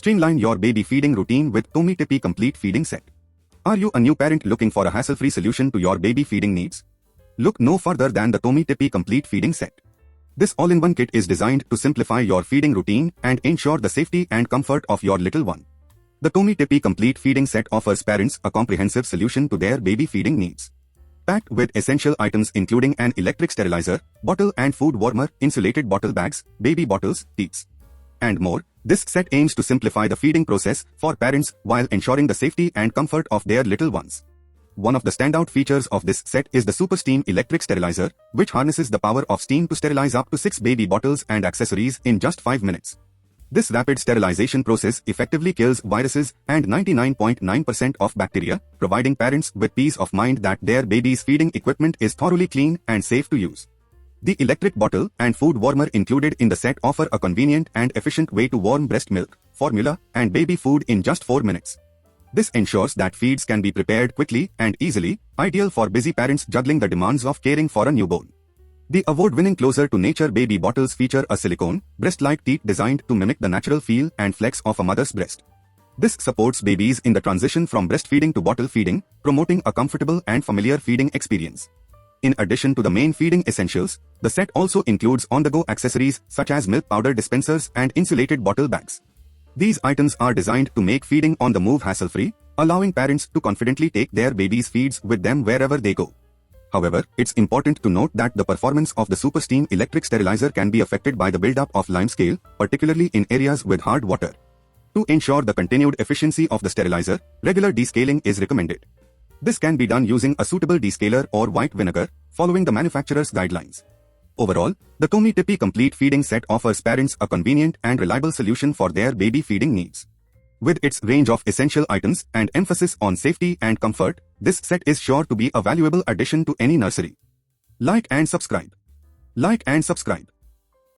Streamline your baby feeding routine with Tommee Tippee Complete Feeding Set. Are you a new parent looking for a hassle-free solution to your baby feeding needs? Look no further than the Tommee Tippee Complete Feeding Set. This all-in-one kit is designed to simplify your feeding routine and ensure the safety and comfort of your little one. The Tommee Tippee Complete Feeding Set offers parents a comprehensive solution to their baby feeding needs. Packed with essential items including an electric sterilizer, bottle and food warmer, insulated bottle bags, baby bottles, teats, and more, this set aims to simplify the feeding process for parents while ensuring the safety and comfort of their little ones. One of the standout features of this set is the Super Steam Electric Sterilizer, which harnesses the power of steam to sterilize up to 6 baby bottles and accessories in just 5 minutes. This rapid sterilization process effectively kills viruses and 99.9% of bacteria, providing parents with peace of mind that their baby's feeding equipment is thoroughly clean and safe to use. The electric bottle and food warmer included in the set offer a convenient and efficient way to warm breast milk, formula, and baby food in just 4 minutes. This ensures that feeds can be prepared quickly and easily, ideal for busy parents juggling the demands of caring for a newborn. The award-winning Closer to Nature baby bottles feature a silicone, breast-like teat designed to mimic the natural feel and flex of a mother's breast. This supports babies in the transition from breastfeeding to bottle feeding, promoting a comfortable and familiar feeding experience. In addition to the main feeding essentials, the set also includes on-the-go accessories such as milk powder dispensers and insulated bottle bags. These items are designed to make feeding on the move hassle-free, allowing parents to confidently take their baby's feeds with them wherever they go. However, it's important to note that the performance of the Super Steam Electric Sterilizer can be affected by the buildup of limescale, particularly in areas with hard water. To ensure the continued efficiency of the sterilizer, regular descaling is recommended. This can be done using a suitable descaler or white vinegar, following the manufacturer's guidelines. Overall, the Tommee Tippee Complete Feeding Set offers parents a convenient and reliable solution for their baby feeding needs. With its range of essential items and emphasis on safety and comfort, this set is sure to be a valuable addition to any nursery. Like and subscribe. Like and subscribe.